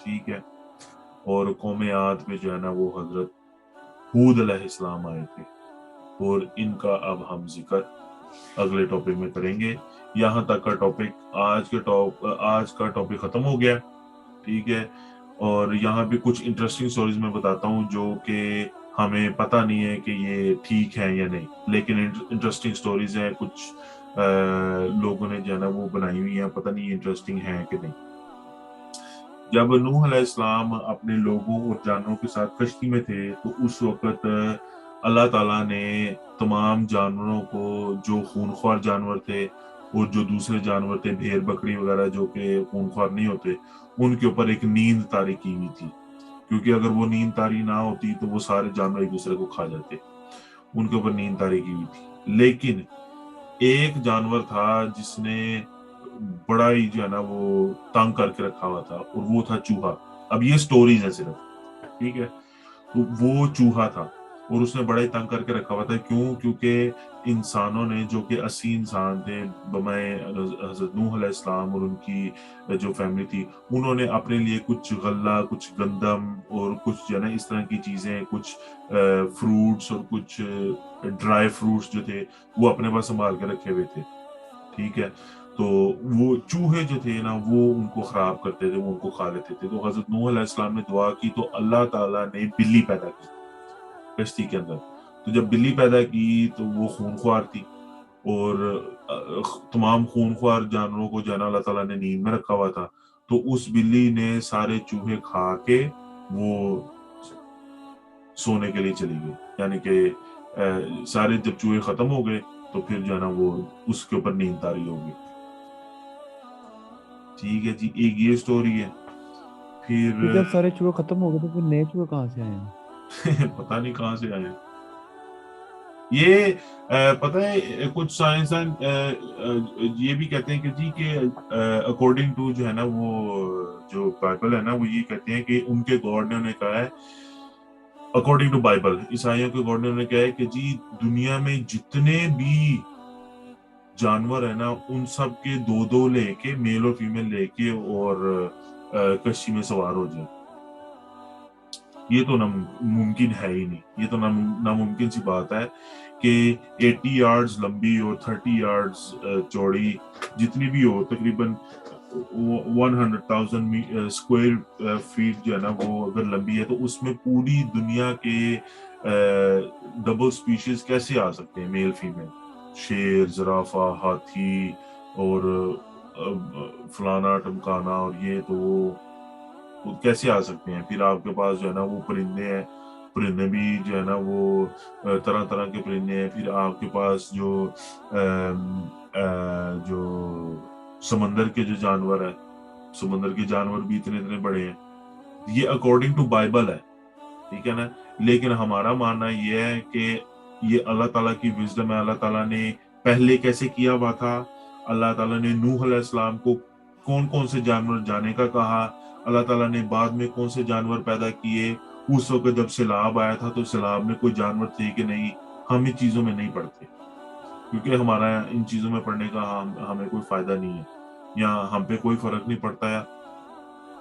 ٹھیک ہے, اور قوم عاد میں جو ہے نا وہ حضرت ہود علیہ السلام آئے تھے, اور ان کا اب ہم ذکر اگلے ٹاپک میں کریں گے. یہاں تک کا ٹاپک, آج کا ٹاپک ختم ہو گیا. ٹھیک ہے, اور یہاں پہ کچھ انٹرسٹنگ سٹوریز میں بتاتا ہوں جو کہ ہمیں پتہ نہیں ہے کہ یہ ٹھیک ہے یا نہیں, لیکن انٹرسٹنگ سٹوریز ہیں. کچھ لوگوں نے جو ہے نا وہ بنائی ہوئی ہیں, پتہ نہیں انٹرسٹنگ ہیں کہ نہیں. جب نوح علیہ السلام اپنے لوگوں اور جانوروں کے ساتھ کشتی میں تھے تو اس وقت اللہ تعالیٰ نے تمام جانوروں کو, جو خونخوار جانور تھے اور جو دوسرے جانور تھے, بھیڑ بکری وغیرہ جو کہ خونخوار نہیں ہوتے, ان کے اوپر ایک نیند طاری کی ہوئی تھی. کیونکہ اگر وہ نیند طاری نہ ہوتی تو وہ سارے جانور ایک دوسرے کو کھا جاتے. ان کے اوپر نیند طاری کی ہوئی تھی. لیکن ایک جانور تھا جس نے بڑا ہی جو ہے نا وہ تنگ کر کے رکھا ہوا تھا, اور وہ تھا چوہا. اب یہ سٹوریز ہے صرف, ٹھیک ہے, تو وہ چوہا تھا اور اس نے بڑا ہی تنگ کر کے رکھا ہوا تھا. کیوں؟ کیونکہ انسانوں نے, جو کہ 80 انسان تھے بمائے حضرت نوح علیہ السلام اور ان کی جو فیملی تھی, انہوں نے اپنے لیے کچھ غلہ, کچھ گندم اور کچھ جو ہے نا اس طرح کی چیزیں, کچھ فروٹس اور کچھ ڈرائی فروٹس جو تھے وہ اپنے پاس سنبھال کے رکھے ہوئے تھے. ٹھیک ہے, تو وہ چوہے جو تھے نا وہ ان کو خراب کرتے تھے, وہ ان کو کھا لیتے تھے. تو حضرت نوح علیہ السلام نے دعا کی تو اللہ تعالیٰ نے بلی پیدا کی کشتی کے اندر. تو جب بلی پیدا کی تو وہ خونخوار تھی, اور تمام خونخوار جانوروں کو جو ہے نا اللہ تعالیٰ نے نیند میں رکھا ہوا تھا، تو اس بلی نے سارے چوہے کھا کے وہ سونے کے لیے چلی گئی، یعنی کہ سارے جب چوہے ختم ہو گئے تو پھر جو ہے نا وہ اس کے اوپر نیند طاری ہو گئی۔ ٹھیک ہے جی، ایک یہ سٹوری ہے۔ تو پھر جب سارے چوہے ختم ہو گئے تو پھر نئے چوہے کہاں سے آئے ہیں؟ پتہ نہیں کہاں سے آئے یہ پتہ ہے کچھ سائنسدان یہ بھی کہتے ہیں کہ جی کہ اکارڈنگ ٹو جو ہے نا وہ جو بائبل ہے نا وہ یہ کہتے ہیں کہ ان کے گاڈ نے انہیں کہا ہے، اکارڈنگ ٹو بائبل عیسائیوں کے گاڈ نے انہیں کہا ہے کہ جی دنیا میں جتنے بھی جانور ہیں نا ان سب کے دو دو لے کے، میل اور فیمیل لے کے، اور کشتی میں سوار ہو جائیں۔ یہ تو ناممکن ہے ہی نہیں، یہ تو ناممکن سی بات ہے کہ 80 یارڈز لمبی اور 30 یارڈز چوڑی جتنی بھی ہو، تقریباً 100,000 اسکوائر فیٹ جو ہے نا وہ اگر لمبی ہے، تو اس میں پوری دنیا کے ڈبل سپیشیز کیسے آ سکتے ہیں، میل فیمیل، شیر، زرافہ، ہاتھی اور فلانا ٹمکانا، اور یہ تو وہ کیسے آ سکتے ہیں؟ پھر آپ کے پاس جو ہے نا وہ پرندے ہیں، پرندے بھی جو ہے نا وہ طرح طرح کے پرندے ہیں۔ پھر آپ کے پاس جو سمندر کے جو جانور ہیں، سمندر کے جانور بھی اتنے اتنے بڑے ہیں۔ یہ اکارڈنگ ٹو بائبل ہے، ٹھیک ہے نا؟ لیکن ہمارا ماننا یہ ہے کہ یہ اللہ تعالیٰ کی وزڈم ہے۔ اللہ تعالیٰ نے پہلے کیسے کیا ہوا تھا، اللہ تعالیٰ نے نوح علیہ السلام کو کون کون سے جانور جانے کا کہا، اللہ تعالیٰ نے بعد میں کون سے جانور پیدا کیے، اس وقت جب سیلاب آیا تھا تو سیلاب میں کوئی جانور تھے کہ نہیں، ہم ان چیزوں میں نہیں پڑھتے، کیونکہ ہمارا ان چیزوں میں پڑھنے کا ہمیں کوئی فائدہ نہیں ہے، یا ہم پہ کوئی فرق نہیں پڑتا ہے،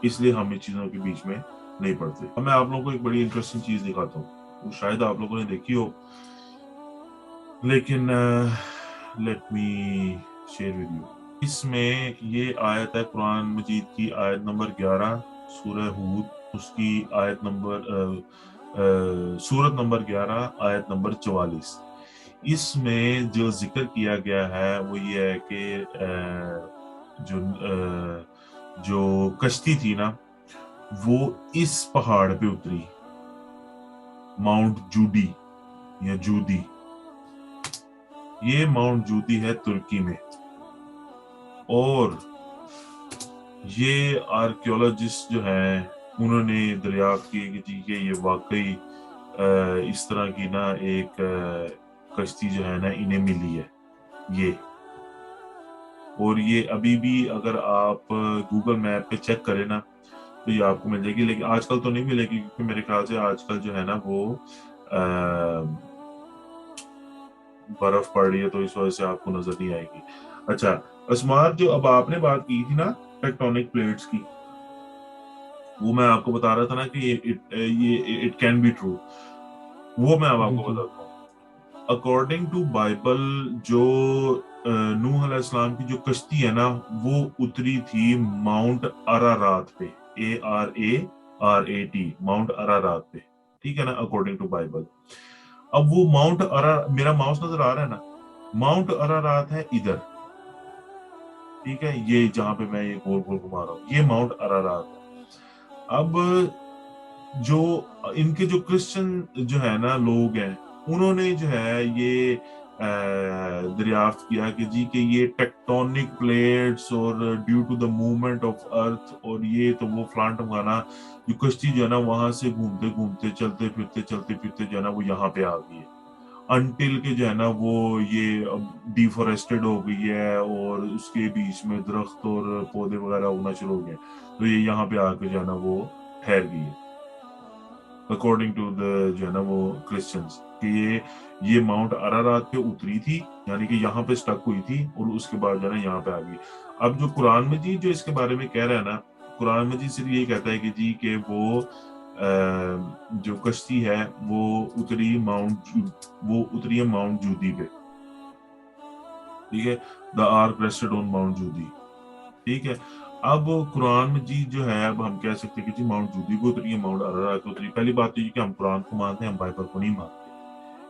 اس لیے ہم ان چیزوں کے بیچ میں نہیں پڑھتے۔ اب میں آپ لوگوں کو ایک بڑی انٹرسٹنگ چیز دکھاتا ہوں، وہ شاید آپ لوگوں نے دیکھی ہو، لیکن let me share with you. اس میں یہ آیت ہے قرآن مجید کی آیت نمبر 11 سورہ ہود، اس کی آیت نمبر سورت نمبر 11 آیت نمبر 44۔ اس میں جو ذکر کیا گیا ہے وہ یہ ہے کہ جو کشتی تھی نا وہ اس پہاڑ پہ اتری، ماؤنٹ جودی یا جودی، یہ ماؤنٹ جودی ہے ترکی میں، اور یہ آرکیولوجسٹ جو ہیں انہوں نے دریافت کی کہ جی کہ یہ واقعی اس طرح کی نا ایک کشتی جو ہے نا انہیں ملی ہے یہ، اور یہ ابھی بھی اگر آپ گوگل میپ پہ چیک کریں نا تو یہ آپ کو مل جائے گی، لیکن آج کل تو نہیں ملے گی، کیونکہ میرے خیال سے آج کل جو ہے نا وہ برف پڑ رہی ہے تو اس وجہ سے آپ کو نظر نہیں آئے گی۔ اچھا اسمار، جو اب آپ نے بات کی تھی نا ٹیکٹونک پلیٹس کی، وہ میں آپ کو بتا رہا تھا نا کہ یہ اٹ کین بی ٹرو، وہ میں اب آپ کو بتاتا ہوں۔ اکارڈنگ ٹو بائبل جو نوح علیہ السلام کی جو کشتی ہے نا وہ اتری تھی ماؤنٹ ارارات پہ، ARARAT، ماؤنٹ ارارات پہ، ٹھیک ہے نا، اکارڈنگ ٹو بائبل۔ اب وہ ماؤنٹ میرا ماؤس نظر آ رہا ہے نا، ماؤنٹ ارارات ہے ادھر، ٹھیک ہے، یہ جہاں پہ میں یہ گول گول گھما رہا ہوں یہ ماؤنٹ ارارات ہے۔ اب جو ان کے جو کرسچن جو ہے نا لوگ ہیں، انہوں نے جو ہے یہ دریافت کیا کہ جی کہ یہ ٹیکٹونک پلیٹس اور due to the movement of earth اور یہ تو وہ فلانٹ مانا، جو کشتی جو ہے نا وہاں سے گھومتے گھومتے چلتے پھرتے جو ہے نا وہ یہاں پہ آ گئی ہے، انٹل کے جو ہے نا وہ یہ ڈیفورسٹڈ ہو گئی ہے اور اس کے بیچ میں درخت اور پودے وغیرہ ہونا شروع ہو گئے، تو یہ یہاں پہ آ کے جو ہے نا وہ ٹھہر گئی ہے اکارڈنگ ٹو دا جو ہے نا وہ کرسچنز، کہ یہ ماؤنٹ ارارات پہ اتری تھی، یعنی کہ یہاں پہ سٹک ہوئی تھی اور اس کے بعد جو ہے نا یہاں پہ آ گئی۔ اب جو قرآن مجید جو اس کے بارے میں کہہ رہا ہے نا، قرآن مجید صرف یہ کہتا ہے کہ جی کہ وہ جو کشتی ہے وہ اتری ہے ماؤنٹ جودی پہ، ٹھیک ہے، دا آرک ریسٹڈ آن ماؤنٹ جودی، ٹھیک ہے۔ اب قرآن مجید جو ہے اب ہم کہہ سکتے ہیں کہ جی ماؤنٹ جودی کو اتری ہے، ماؤنٹ ارارات کو اتری، پہلی بات تو یہ کہ ہم قرآن کو مانتے ہیں، ہم بائبل کو نہیں مانتے،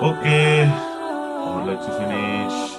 Okay, let's finish.